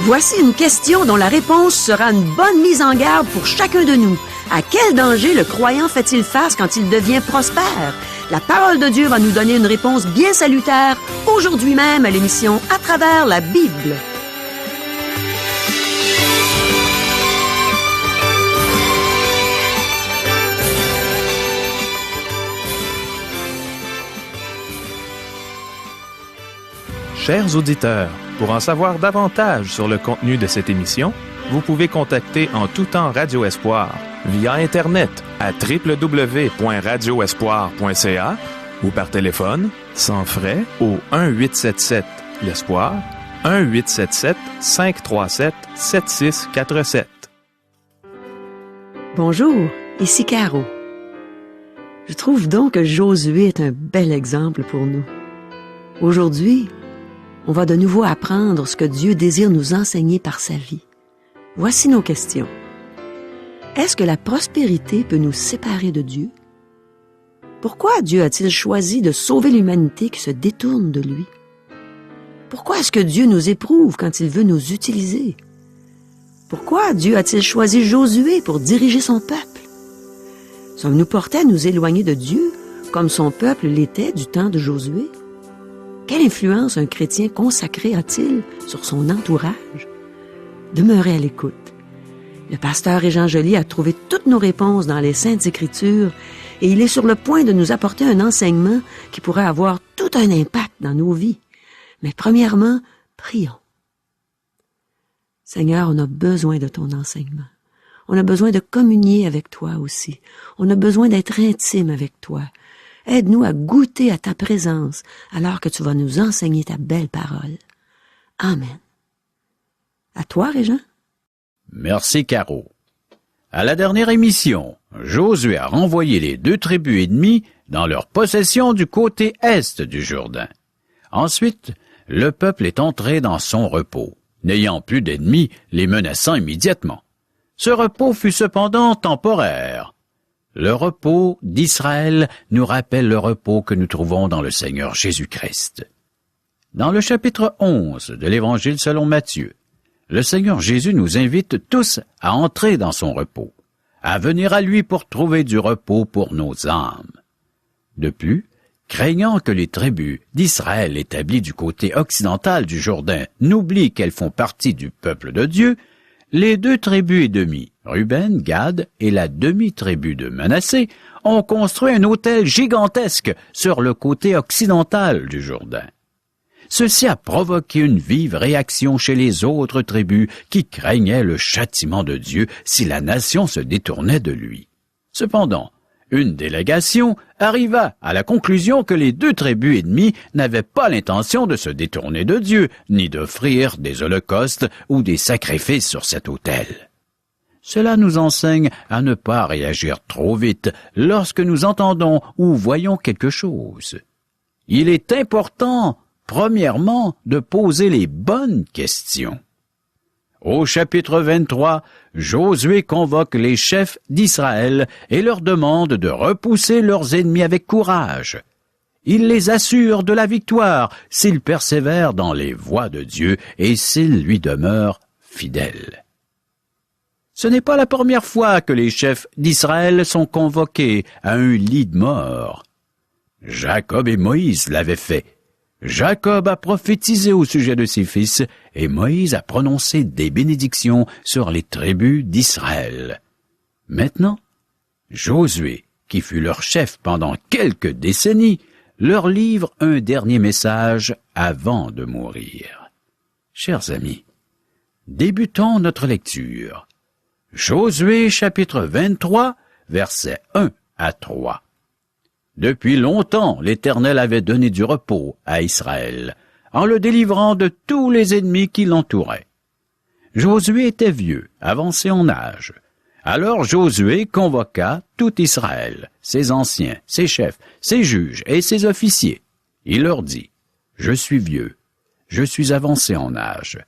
Voici une question dont la réponse sera une bonne mise en garde pour chacun de nous. À quel danger le croyant fait-il face quand il devient prospère? La parole de Dieu va nous donner une réponse bien salutaire aujourd'hui même à l'émission À travers la Bible. Chers auditeurs, pour en savoir davantage sur le contenu de cette émission, vous pouvez contacter en tout temps Radio Espoir via Internet à www.radioespoir.ca ou par téléphone, sans frais, au 1-877-l'Espoir, 1-877-537-7647. Bonjour, ici Caro. Je trouve donc que Josué est un bel exemple pour nous. Aujourd'hui, on va de nouveau apprendre ce que Dieu désire nous enseigner par sa vie. Voici nos questions. Est-ce que la prospérité peut nous séparer de Dieu? Pourquoi Dieu a-t-il choisi de sauver l'humanité qui se détourne de lui? Pourquoi est-ce que Dieu nous éprouve quand il veut nous utiliser? Pourquoi Dieu a-t-il choisi Josué pour diriger son peuple? Sommes-nous portés à nous éloigner de Dieu comme son peuple l'était du temps de Josué? Quelle influence un chrétien consacré a-t-il sur son entourage? Demeurez à l'écoute. Le pasteur Régent Joly a trouvé toutes nos réponses dans les Saintes Écritures et il est sur le point de nous apporter un enseignement qui pourrait avoir tout un impact dans nos vies. Mais premièrement, prions. Seigneur, on a besoin de ton enseignement. On a besoin de communier avec toi aussi. On a besoin d'être intime avec toi. Aide-nous à goûter à ta présence alors que tu vas nous enseigner ta belle parole. Amen. À toi, Régent. Merci, Caro. À la dernière émission, Josué a renvoyé les 2 tribus ennemies dans leur possession du côté est du Jourdain. Ensuite, le peuple est entré dans son repos, n'ayant plus d'ennemis les menaçant immédiatement. Ce repos fut cependant temporaire. Le repos d'Israël nous rappelle le repos que nous trouvons dans le Seigneur Jésus-Christ. Dans le chapitre 11 de l'Évangile selon Matthieu, le Seigneur Jésus nous invite tous à entrer dans son repos, à venir à lui pour trouver du repos pour nos âmes. De plus, craignant que les tribus d'Israël établies du côté occidental du Jourdain n'oublient qu'elles font partie du peuple de Dieu, les 2 tribus ennemies, Ruben, Gad et la demi-tribu de Manassé, ont construit un autel gigantesque sur le côté occidental du Jourdain. Ceci a provoqué une vive réaction chez les autres tribus qui craignaient le châtiment de Dieu si la nation se détournait de lui. Cependant, une délégation arriva à la conclusion que les 2 tribus ennemies n'avaient pas l'intention de se détourner de Dieu, ni d'offrir des holocaustes ou des sacrifices sur cet autel. Cela nous enseigne à ne pas réagir trop vite lorsque nous entendons ou voyons quelque chose. Il est important, premièrement, de poser les bonnes questions. Au chapitre 23, Josué convoque les chefs d'Israël et leur demande de repousser leurs ennemis avec courage. Il les assure de la victoire s'ils persévèrent dans les voies de Dieu et s'ils lui demeurent fidèles. Ce n'est pas la première fois que les chefs d'Israël sont convoqués à un lit de mort. Jacob et Moïse l'avaient fait. Jacob a prophétisé au sujet de ses fils et Moïse a prononcé des bénédictions sur les tribus d'Israël. Maintenant, Josué, qui fut leur chef pendant quelques décennies, leur livre un dernier message avant de mourir. Chers amis, débutons notre lecture. Josué chapitre 23, versets 1 à 3. Depuis longtemps, l'Éternel avait donné du repos à Israël, en le délivrant de tous les ennemis qui l'entouraient. Josué était vieux, avancé en âge. Alors Josué convoqua tout Israël, ses anciens, ses chefs, ses juges et ses officiers. Il leur dit, « Je suis vieux, je suis avancé en âge.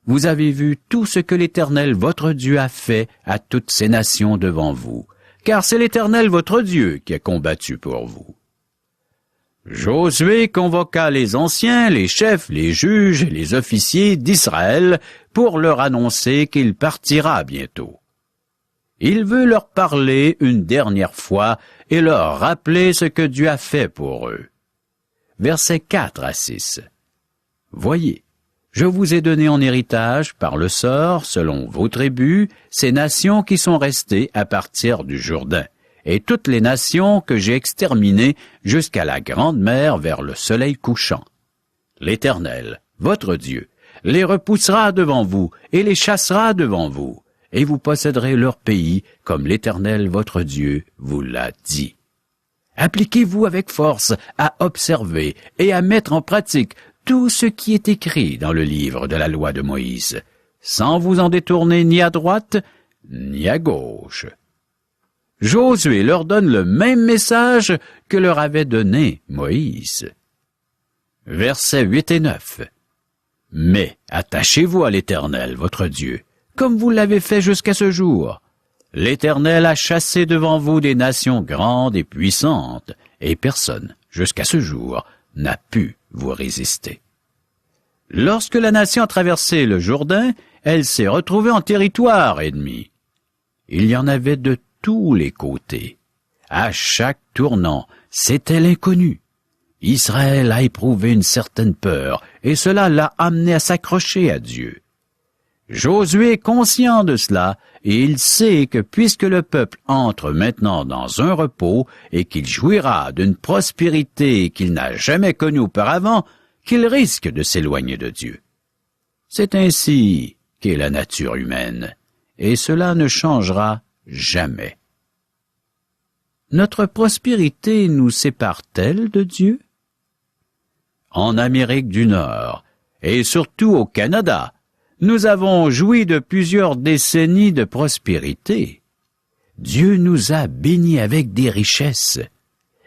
Vous avez vu tout ce que l'Éternel votre Dieu a fait à toutes ces nations devant vous, car c'est l'Éternel votre Dieu qui a combattu pour vous. Josué convoqua les anciens, les chefs, les juges et les officiers d'Israël pour leur annoncer qu'il partira bientôt. Il veut leur parler une dernière fois et leur rappeler ce que Dieu a fait pour eux. Versets 4 à 6. Voyez, je vous ai donné en héritage par le sort, selon vos tribus, ces nations qui sont restées à partir du Jourdain, et toutes les nations que j'ai exterminées jusqu'à la grande mer vers le soleil couchant. L'Éternel, votre Dieu, les repoussera devant vous et les chassera devant vous, et vous posséderez leur pays comme l'Éternel, votre Dieu, vous l'a dit. Appliquez-vous avec force à observer et à mettre en pratique tout ce qui est écrit dans le livre de la loi de Moïse, sans vous en détourner ni à droite ni à gauche. Josué leur donne le même message que leur avait donné Moïse. Versets 8 et 9. Mais attachez-vous à l'Éternel, votre Dieu, comme vous l'avez fait jusqu'à ce jour. L'Éternel a chassé devant vous des nations grandes et puissantes, et personne, jusqu'à ce jour, n'a pu vous résister. Lorsque la nation a traversé le Jourdain, elle s'est retrouvée en territoire ennemi. Il y en avait de tous les côtés. À chaque tournant, c'était l'inconnu. Israël a éprouvé une certaine peur, et cela l'a amené à s'accrocher à Dieu. Josué est conscient de cela, et il sait que puisque le peuple entre maintenant dans un repos, et qu'il jouira d'une prospérité qu'il n'a jamais connue auparavant, qu'il risque de s'éloigner de Dieu. C'est ainsi qu'est la nature humaine, et cela ne changera jamais. Notre prospérité nous sépare-t-elle de Dieu? En Amérique du Nord, et surtout au Canada, nous avons joui de plusieurs décennies de prospérité. Dieu nous a bénis avec des richesses.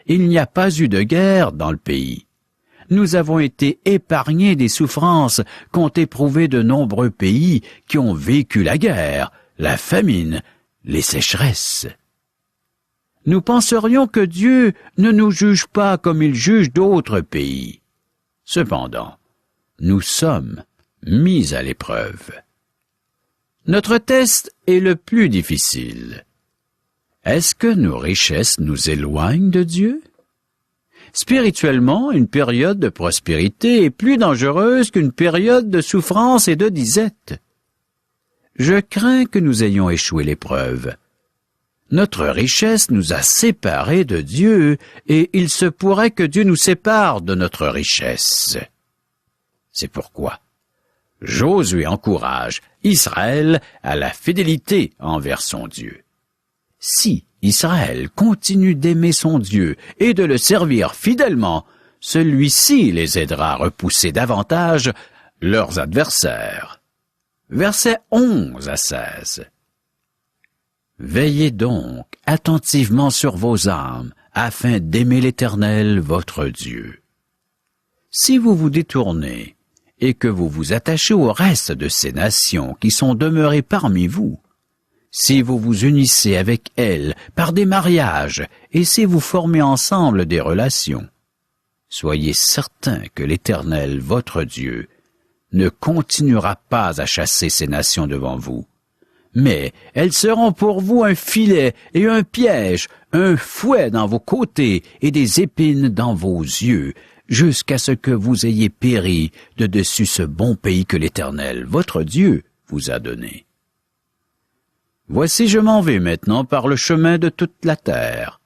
Il n'y a pas eu de guerre dans le pays. Nous avons été épargnés des souffrances qu'ont éprouvées de nombreux pays qui ont vécu la guerre, la famine, les sécheresses. Nous penserions que Dieu ne nous juge pas comme il juge d'autres pays. Cependant, nous sommes mis à l'épreuve. Notre test est le plus difficile. Est-ce que nos richesses nous éloignent de Dieu? Spirituellement, une période de prospérité est plus dangereuse qu'une période de souffrance et de disette. Je crains que nous ayons échoué l'épreuve. Notre richesse nous a séparés de Dieu, et il se pourrait que Dieu nous sépare de notre richesse. C'est pourquoi Josué encourage Israël à la fidélité envers son Dieu. Si Israël continue d'aimer son Dieu et de le servir fidèlement, celui-ci les aidera à repousser davantage leurs adversaires. Versets 11 à 16. Veillez donc attentivement sur vos âmes, afin d'aimer l'Éternel, votre Dieu. Si vous vous détournez, et que vous vous attachez au reste de ces nations qui sont demeurées parmi vous, si vous vous unissez avec elles par des mariages, et si vous formez ensemble des relations, soyez certains que l'Éternel, votre Dieu, ne continuera pas à chasser ces nations devant vous, mais elles seront pour vous un filet et un piège, un fouet dans vos côtés et des épines dans vos yeux, jusqu'à ce que vous ayez péri de dessus ce bon pays que l'Éternel, votre Dieu, vous a donné. Voici, je m'en vais maintenant par le chemin de toute la terre.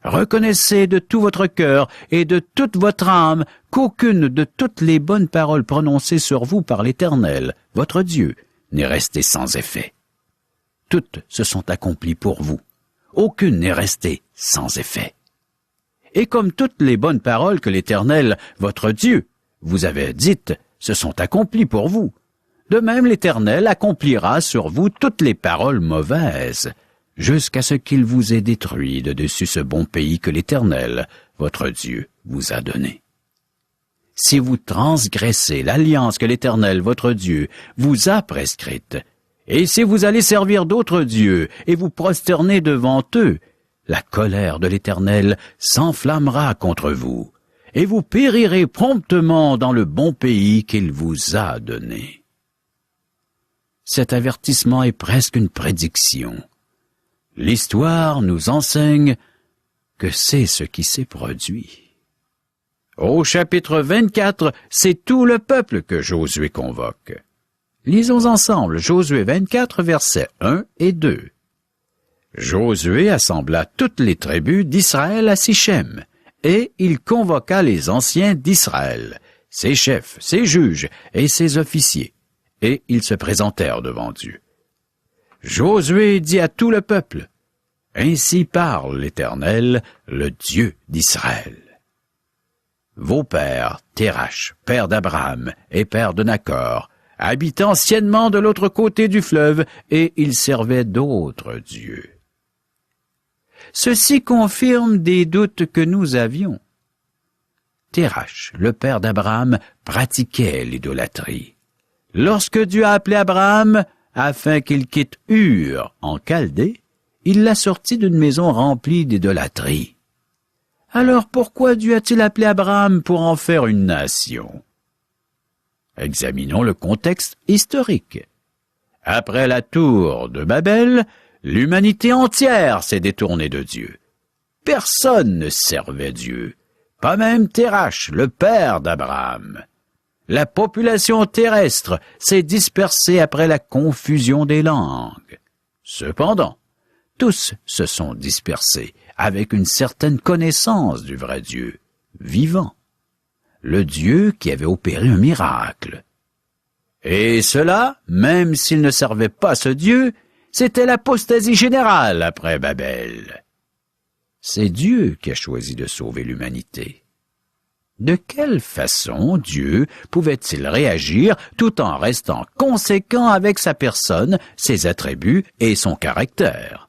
Reconnaissez de tout votre cœur et de toute votre âme qu'aucune de toutes les bonnes paroles prononcées sur vous par l'Éternel, votre Dieu, n'est restée sans effet. Toutes se sont accomplies pour vous. Aucune n'est restée sans effet. Et comme toutes les bonnes paroles que l'Éternel, votre Dieu, vous avait dites, se sont accomplies pour vous, de même l'Éternel accomplira sur vous toutes les paroles mauvaises, jusqu'à ce qu'il vous ait détruit de dessus ce bon pays que l'Éternel, votre Dieu, vous a donné. Si vous transgressez l'alliance que l'Éternel, votre Dieu, vous a prescrite, et si vous allez servir d'autres dieux et vous prosterner devant eux, la colère de l'Éternel s'enflammera contre vous, et vous périrez promptement dans le bon pays qu'il vous a donné. Cet avertissement est presque une prédiction. L'histoire nous enseigne que c'est ce qui s'est produit. Au chapitre 24, c'est tout le peuple que Josué convoque. Lisons ensemble Josué 24, versets 1 et 2. Josué assembla toutes les tribus d'Israël à Sichem, et il convoqua les anciens d'Israël, ses chefs, ses juges et ses officiers, et ils se présentèrent devant Dieu. Josué dit à tout le peuple, « Ainsi parle l'Éternel, le Dieu d'Israël. Vos pères, Térash, père d'Abraham et père de Nacor, habitaient anciennement de l'autre côté du fleuve, et ils servaient d'autres dieux. Ceci confirme des doutes que nous avions. Térash, le père d'Abraham, pratiquait l'idolâtrie. Lorsque Dieu a appelé Abraham afin qu'il quitte Ur en Chaldée, il l'a sorti d'une maison remplie d'idolâtrie. Alors pourquoi Dieu a-t-il appelé Abraham pour en faire une nation? Examinons le contexte historique. Après la tour de Babel, l'humanité entière s'est détournée de Dieu. Personne ne servait Dieu, pas même Térash, le père d'Abraham. La population terrestre s'est dispersée après la confusion des langues. Cependant, tous se sont dispersés avec une certaine connaissance du vrai Dieu, vivant, le Dieu qui avait opéré un miracle. Et cela, même s'ils ne servaient pas ce Dieu, c'était l'apostasie générale après Babel. C'est Dieu qui a choisi de sauver l'humanité. De quelle façon Dieu pouvait-il réagir tout en restant conséquent avec sa personne, ses attributs et son caractère?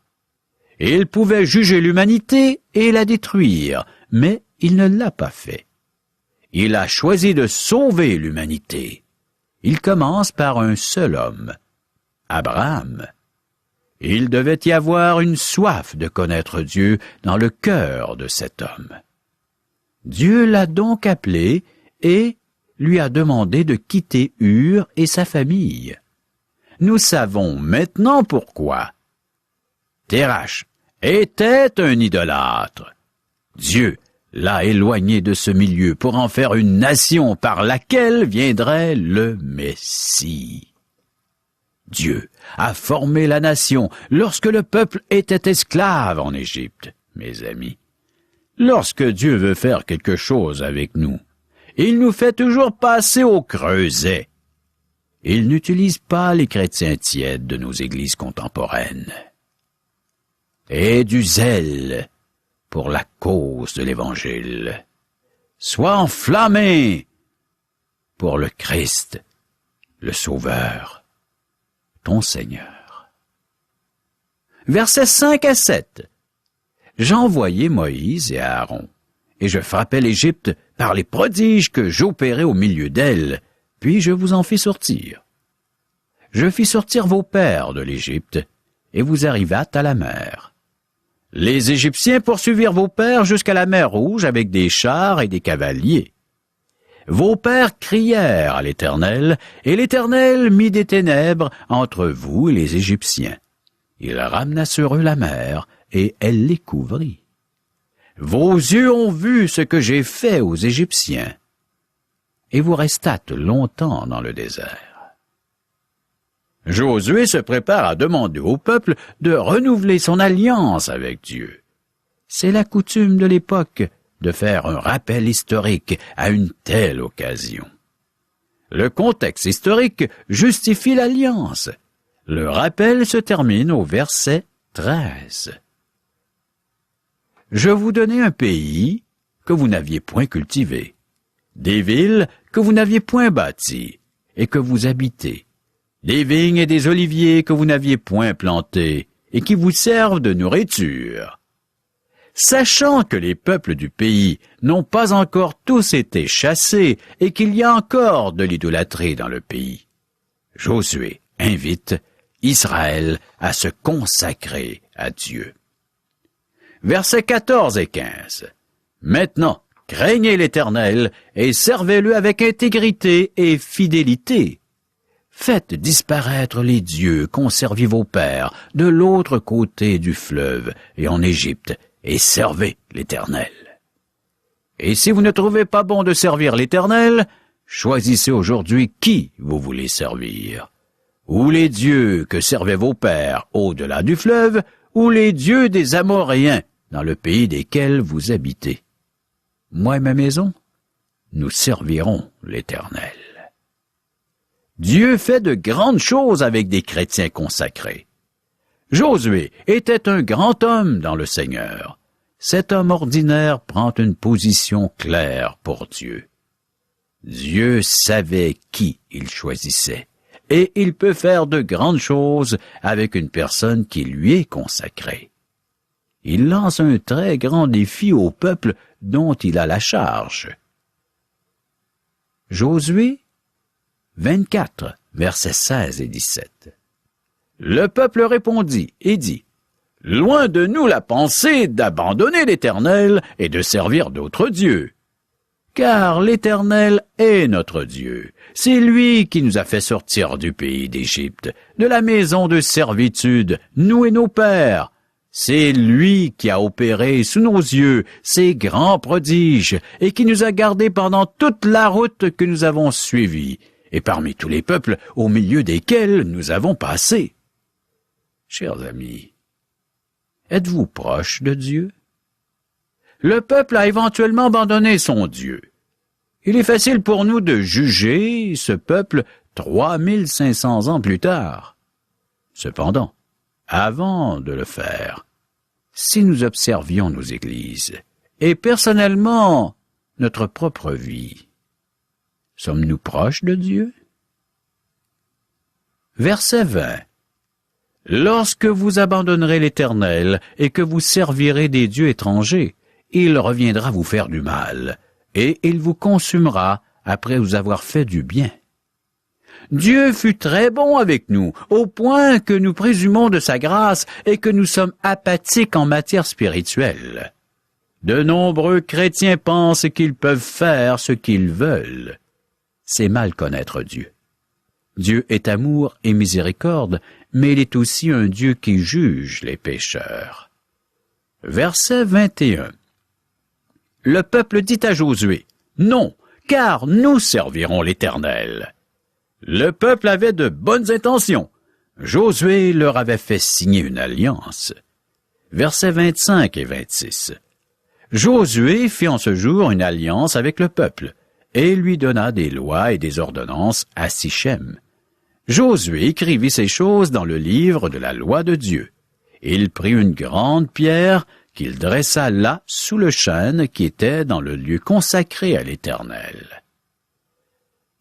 Il pouvait juger l'humanité et la détruire, mais il ne l'a pas fait. Il a choisi de sauver l'humanité. Il commence par un seul homme, Abraham. Il devait y avoir une soif de connaître Dieu dans le cœur de cet homme. Dieu l'a donc appelé et lui a demandé de quitter Ur et sa famille. Nous savons maintenant pourquoi. Térash était un idolâtre. Dieu l'a éloigné de ce milieu pour en faire une nation par laquelle viendrait le Messie. Dieu a formé la nation lorsque le peuple était esclave en Égypte, mes amis. Lorsque Dieu veut faire quelque chose avec nous, il nous fait toujours passer au creuset. Il n'utilise pas les chrétiens tièdes de nos églises contemporaines. Aie du zèle pour la cause de l'Évangile. Sois enflammé pour le Christ, le Sauveur, ton Seigneur. Versets 5 à 7. J'envoyai Moïse et Aaron, et je frappais l'Égypte par les prodiges que j'opérais au milieu d'elle, puis je vous en fis sortir. Je fis sortir vos pères de l'Égypte, et vous arrivâtes à la mer. Les Égyptiens poursuivirent vos pères jusqu'à la mer Rouge avec des chars et des cavaliers. Vos pères crièrent à l'Éternel, et l'Éternel mit des ténèbres entre vous et les Égyptiens. Il ramena sur eux la mer, et elle les couvrit. Vos yeux ont vu ce que j'ai fait aux Égyptiens, et vous restâtes longtemps dans le désert. Josué se prépare à demander au peuple de renouveler son alliance avec Dieu. C'est la coutume de l'époque de faire un rappel historique à une telle occasion. Le contexte historique justifie l'alliance. Le rappel se termine au verset 13. Je vous donnai un pays que vous n'aviez point cultivé, des villes que vous n'aviez point bâties et que vous habitez, des vignes et des oliviers que vous n'aviez point plantés et qui vous servent de nourriture. Sachant que les peuples du pays n'ont pas encore tous été chassés et qu'il y a encore de l'idolâtrie dans le pays, Josué invite Israël à se consacrer à Dieu. Versets 14 et 15. Maintenant, craignez l'Éternel et servez-le avec intégrité et fidélité. Faites disparaître les dieux qu'ont servis vos pères de l'autre côté du fleuve et en Égypte, et servez l'Éternel. Et si vous ne trouvez pas bon de servir l'Éternel, choisissez aujourd'hui qui vous voulez servir. Ou les dieux que servaient vos pères au-delà du fleuve, ou les dieux des Amoréens dans le pays desquels vous habitez. Moi et ma maison, nous servirons l'Éternel. Dieu fait de grandes choses avec des chrétiens consacrés. Josué était un grand homme dans le Seigneur. Cet homme ordinaire prend une position claire pour Dieu. Dieu savait qui il choisissait, et il peut faire de grandes choses avec une personne qui lui est consacrée. Il lance un très grand défi au peuple dont il a la charge. Josué 24, versets 16 et 17. Le peuple répondit et dit, « Loin de nous la pensée d'abandonner l'Éternel et de servir d'autres dieux. Car l'Éternel est notre Dieu. C'est lui qui nous a fait sortir du pays d'Égypte, de la maison de servitude, nous et nos pères. C'est lui qui a opéré sous nos yeux ces grands prodiges et qui nous a gardés pendant toute la route que nous avons suivie, et parmi tous les peuples au milieu desquels nous avons passé. » Chers amis, êtes-vous proches de Dieu? Le peuple a éventuellement abandonné son Dieu. Il est facile pour nous de juger ce peuple 3500 ans plus tard. Cependant, avant de le faire, si nous observions nos églises, et personnellement notre propre vie, sommes-nous proches de Dieu? Verset 20. Lorsque vous abandonnerez l'Éternel et que vous servirez des dieux étrangers, il reviendra vous faire du mal, et il vous consumera après vous avoir fait du bien. Dieu fut très bon avec nous, au point que nous présumons de sa grâce et que nous sommes apathiques en matière spirituelle. De nombreux chrétiens pensent qu'ils peuvent faire ce qu'ils veulent. C'est mal connaître Dieu. Dieu est amour et miséricorde, mais il est aussi un Dieu qui juge les pécheurs. Verset 21. Le peuple dit à Josué, « Non, car nous servirons l'Éternel. » Le peuple avait de bonnes intentions. Josué leur avait fait signer une alliance. Versets 25 et 26. Josué fit en ce jour une alliance avec le peuple, et lui donna des lois et des ordonnances à Sichem. Josué écrivit ces choses dans le livre de la loi de Dieu. Il prit une grande pierre qu'il dressa là sous le chêne qui était dans le lieu consacré à l'Éternel.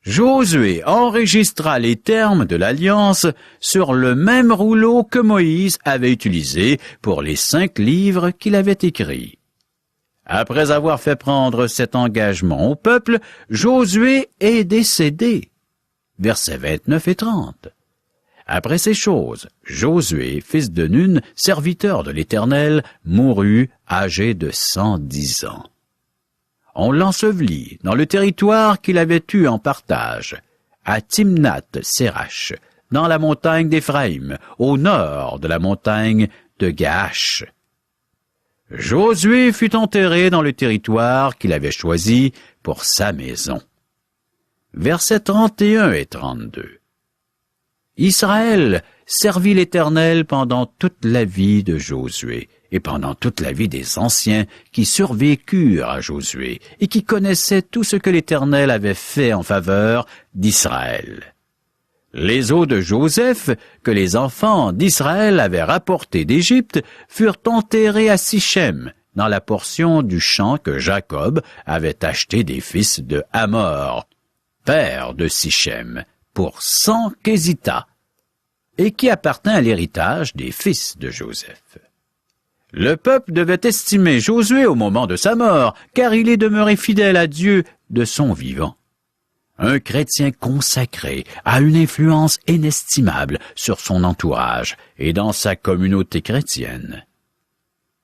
Josué enregistra les termes de l'alliance sur le même rouleau que Moïse avait utilisé pour les 5 livres qu'il avait écrits. Après avoir fait prendre cet engagement au peuple, Josué est décédé. Versets 29 et 30. Après ces choses, Josué, fils de Nun, serviteur de l'Éternel, mourut âgé de 110 ans. On l'ensevelit dans le territoire qu'il avait eu en partage, à Timnath-Sérach, dans la montagne d'Éphraïm, au nord de la montagne de Gaash. Josué fut enterré dans le territoire qu'il avait choisi pour sa maison. Versets 31 et 32. Israël servit l'Éternel pendant toute la vie de Josué et pendant toute la vie des anciens qui survécurent à Josué et qui connaissaient tout ce que l'Éternel avait fait en faveur d'Israël. Les os de Joseph, que les enfants d'Israël avaient rapportés d'Égypte, furent enterrés à Sichem, dans la portion du champ que Jacob avait acheté des fils de Hamor, père de Sichem, pour 100 késitas, et qui appartint à l'héritage des fils de Joseph. Le peuple devait estimer Josué au moment de sa mort, car il est demeuré fidèle à Dieu de son vivant. Un chrétien consacré a une influence inestimable sur son entourage et dans sa communauté chrétienne.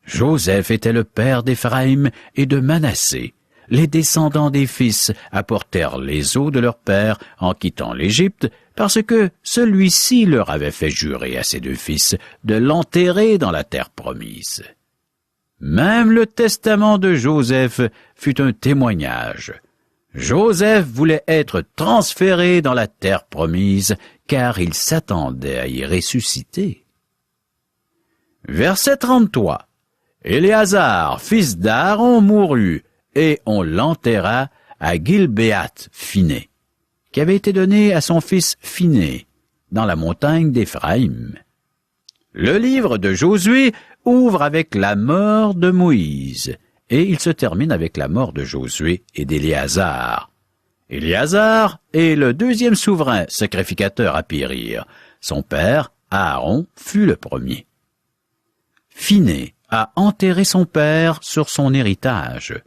Joseph était le père d'Éphraïm et de Manassé, les descendants des fils apportèrent les os de leur père en quittant l'Égypte, parce que celui-ci leur avait fait jurer à ses deux fils de l'enterrer dans la terre promise. Même le testament de Joseph fut un témoignage. Joseph voulait être transféré dans la terre promise, car il s'attendait à y ressusciter. Verset 33. Éléazar, fils d'Aaron, mourut, et on l'enterra à Gilbéath Phiné, qui avait été donné à son fils Phiné, dans la montagne d'Éphraïm. Le livre de Josué ouvre avec la mort de Moïse, et il se termine avec la mort de Josué et d'Éléazar. Éléazar est le deuxième souverain sacrificateur à périr. Son père, Aaron, fut le premier. Phiné a enterré son père sur son héritage.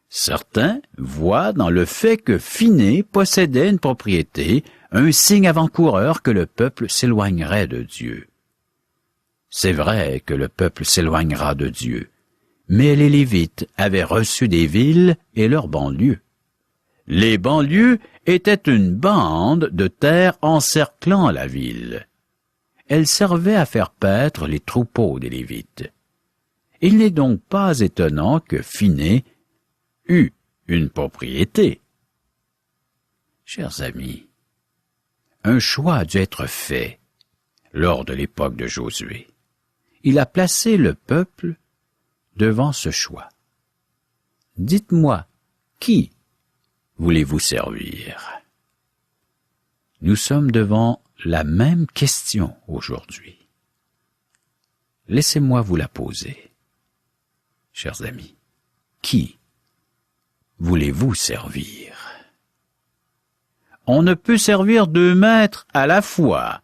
Certains voient dans le fait que Phiné possédait une propriété un signe avant-coureur que le peuple s'éloignerait de Dieu. C'est vrai que le peuple s'éloignera de Dieu, mais les Lévites avaient reçu des villes et leurs banlieues. Les banlieues étaient une bande de terre encerclant la ville. Elles servaient à faire paître les troupeaux des Lévites. Il n'est donc pas étonnant que Phiné eut une propriété. Chers amis, un choix a dû être fait lors de l'époque de Josué. Il a placé le peuple devant ce choix. Dites-moi, qui voulez-vous servir? Nous sommes devant la même question aujourd'hui. Laissez-moi vous la poser. Chers amis, qui voulez-vous servir? On ne peut servir deux maîtres à la fois.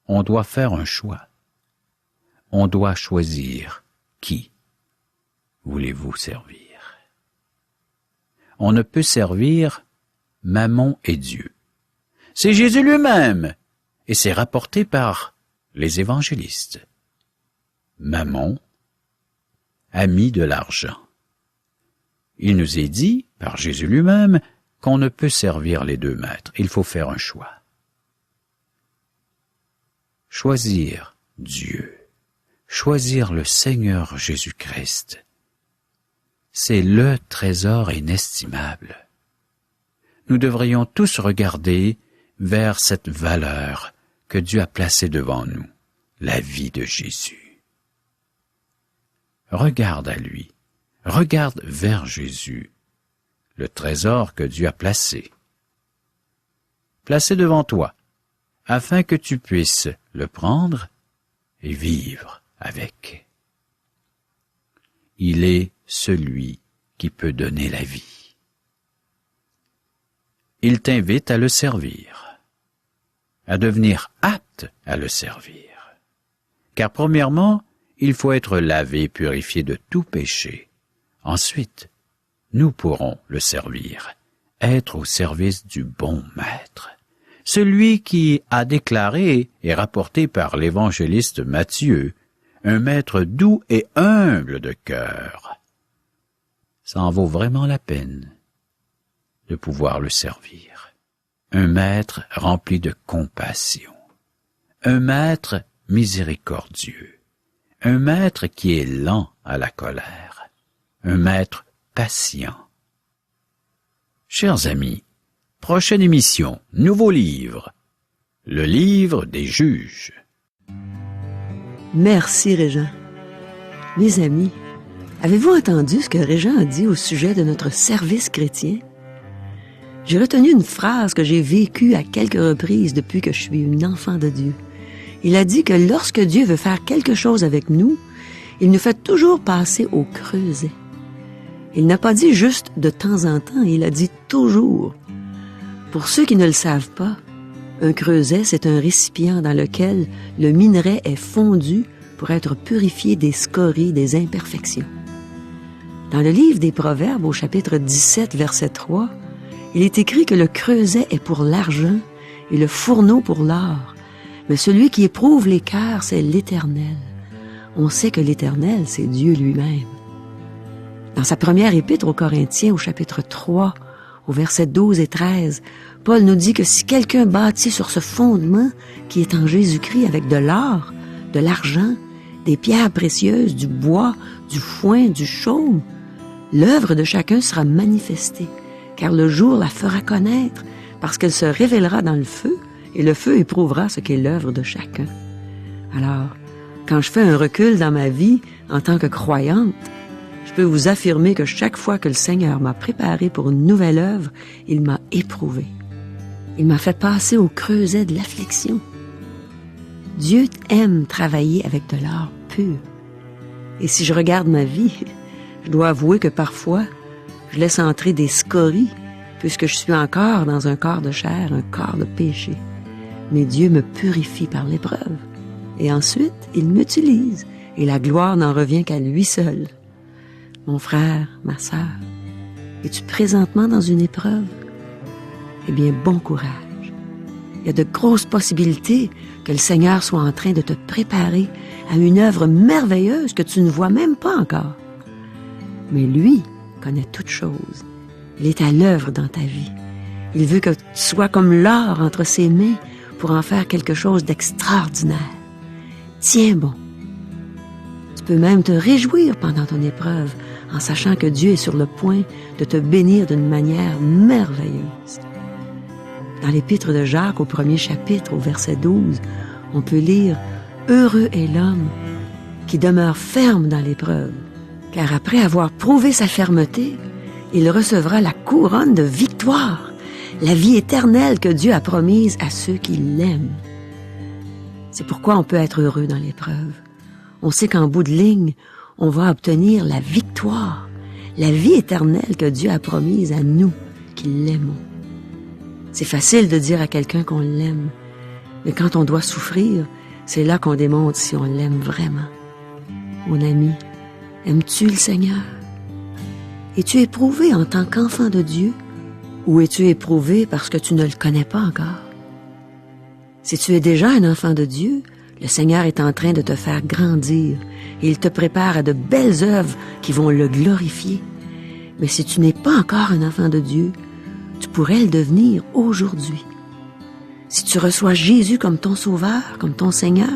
On doit faire un choix. On doit choisir qui voulez-vous servir. On ne peut servir Mammon et Dieu. C'est Jésus lui-même, et c'est rapporté par les évangélistes. Mammon, ami de l'argent. Il nous est dit, par Jésus lui-même, qu'on ne peut servir les deux maîtres. Il faut faire un choix. Choisir Dieu, choisir le Seigneur Jésus-Christ, c'est le trésor inestimable. Nous devrions tous regarder vers cette valeur que Dieu a placée devant nous, la vie de Jésus. Regarde à lui, regarde vers Jésus, le trésor que Dieu a placé devant toi, afin que tu puisses le prendre et vivre avec. Il est celui qui peut donner la vie. Il t'invite à le servir, à devenir apte à le servir. Car premièrement, il faut être lavé et purifié de tout péché. Ensuite, nous pourrons le servir, être au service du bon maître. Celui qui a déclaré et rapporté par l'évangéliste Matthieu, un maître doux et humble de cœur. Ça en vaut vraiment la peine de pouvoir le servir. Un maître rempli de compassion. Un maître miséricordieux. Un maître qui est lent à la colère. Un maître patient. Chers amis, prochaine émission, nouveau livre. Le livre des juges. Merci, Régent. Mes amis, avez-vous entendu ce que Régent a dit au sujet de notre service chrétien? J'ai retenu une phrase que j'ai vécue à quelques reprises depuis que je suis une enfant de Dieu. Il a dit que lorsque Dieu veut faire quelque chose avec nous, il nous fait toujours passer au creuset. Il n'a pas dit juste de temps en temps, il a dit toujours. Pour ceux qui ne le savent pas, un creuset, c'est un récipient dans lequel le minerai est fondu pour être purifié des scories, des imperfections. Dans le livre des Proverbes, au chapitre 17, verset 3, il est écrit que le creuset est pour l'argent et le fourneau pour l'or. Mais celui qui éprouve les cœurs, c'est l'Éternel. On sait que l'Éternel, c'est Dieu lui-même. Dans sa première épître aux Corinthiens, au chapitre 3, au versets 12 et 13, Paul nous dit que si quelqu'un bâtit sur ce fondement qui est en Jésus-Christ avec de l'or, de l'argent, des pierres précieuses, du bois, du foin, du chaume, l'œuvre de chacun sera manifestée, car le jour la fera connaître, parce qu'elle se révélera dans le feu, et le feu éprouvera ce qu'est l'œuvre de chacun. Alors, quand je fais un recul dans ma vie en tant que croyante, je peux vous affirmer que chaque fois que le Seigneur m'a préparé pour une nouvelle œuvre, il m'a éprouvé. Il m'a fait passer au creuset de l'affliction. Dieu aime travailler avec de l'or pur. Et si je regarde ma vie, je dois avouer que parfois, je laisse entrer des scories, puisque je suis encore dans un corps de chair, un corps de péché. Mais Dieu me purifie par l'épreuve. Et ensuite, il m'utilise, et la gloire n'en revient qu'à lui seul. Mon frère, ma sœur, es-tu présentement dans une épreuve? Eh bien, bon courage. Il y a de grosses possibilités que le Seigneur soit en train de te préparer à une œuvre merveilleuse que tu ne vois même pas encore. Mais lui connaît toutes choses. Il est à l'œuvre dans ta vie. Il veut que tu sois comme l'or entre ses mains pour en faire quelque chose d'extraordinaire. Tiens bon. Tu peux même te réjouir pendant ton épreuve en sachant que Dieu est sur le point de te bénir d'une manière merveilleuse. Dans l'épître de Jacques, au 1er chapitre, au verset 12, on peut lire « Heureux est l'homme qui demeure ferme dans l'épreuve, car après avoir prouvé sa fermeté, il recevra la couronne de victoire, la vie éternelle que Dieu a promise à ceux qui l'aiment. » C'est pourquoi on peut être heureux dans l'épreuve. On sait qu'en bout de ligne, on va obtenir la victoire, la vie éternelle que Dieu a promise à nous qui l'aimons. C'est facile de dire à quelqu'un qu'on l'aime, mais quand on doit souffrir, c'est là qu'on démontre si on l'aime vraiment. Mon ami, aimes-tu le Seigneur? Es-tu éprouvé en tant qu'enfant de Dieu ou es-tu éprouvé parce que tu ne le connais pas encore? Si tu es déjà un enfant de Dieu, le Seigneur est en train de te faire grandir et il te prépare à de belles œuvres qui vont le glorifier. Mais si tu n'es pas encore un enfant de Dieu, tu pourrais le devenir aujourd'hui. Si tu reçois Jésus comme ton Sauveur, comme ton Seigneur,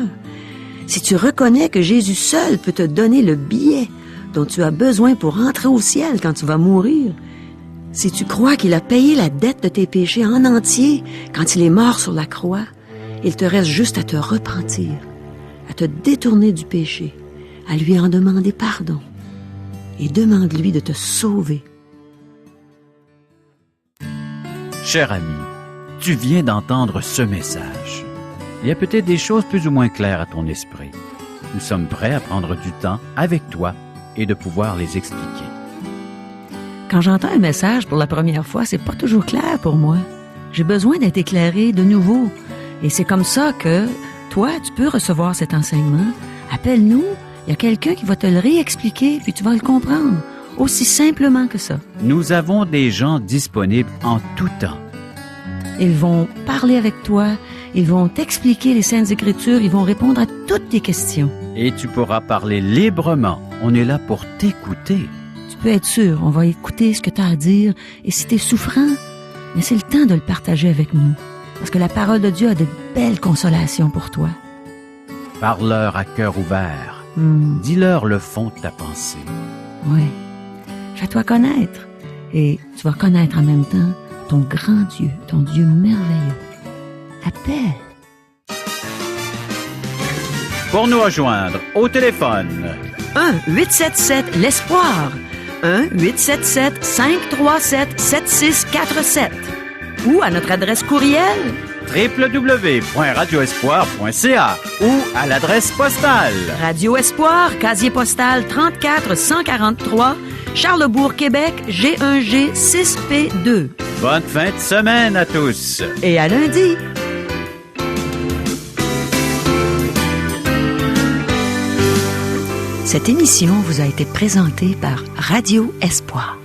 si tu reconnais que Jésus seul peut te donner le billet dont tu as besoin pour entrer au ciel quand tu vas mourir, si tu crois qu'il a payé la dette de tes péchés en entier quand il est mort sur la croix, il te reste juste à te repentir, à te détourner du péché, à lui en demander pardon et demande-lui de te sauver. Cher ami, tu viens d'entendre ce message. Il y a peut-être des choses plus ou moins claires à ton esprit. Nous sommes prêts à prendre du temps avec toi et de pouvoir les expliquer. Quand j'entends un message pour la première fois, c'est pas toujours clair pour moi. J'ai besoin d'être éclairé de nouveau. Et c'est comme ça que, toi, tu peux recevoir cet enseignement. Appelle-nous, il y a quelqu'un qui va te le réexpliquer, puis tu vas le comprendre. Aussi simplement que ça. Nous avons des gens disponibles en tout temps. Ils vont parler avec toi, ils vont t'expliquer les Saintes Écritures, ils vont répondre à toutes tes questions. Et tu pourras parler librement. On est là pour t'écouter. Tu peux être sûr, on va écouter ce que tu as à dire. Et si tu es souffrant, mais c'est le temps de le partager avec nous. Parce que la parole de Dieu a de belles consolations pour toi. Parle-leur à cœur ouvert. Dis-leur le fond de ta pensée. Oui. Fais-toi connaître. Et tu vas connaître en même temps ton grand Dieu, ton Dieu merveilleux. Appelle. Pour nous rejoindre, au téléphone. 1-877-l'Espoir. 1-877-537-7647. Ou à notre adresse courriel www.radioespoir.ca ou à l'adresse postale. Radio Espoir, casier postal 34 143, Charlebourg, Québec, G1G 6P2. Bonne fin de semaine à tous. Et à lundi. Cette émission vous a été présentée par Radio Espoir.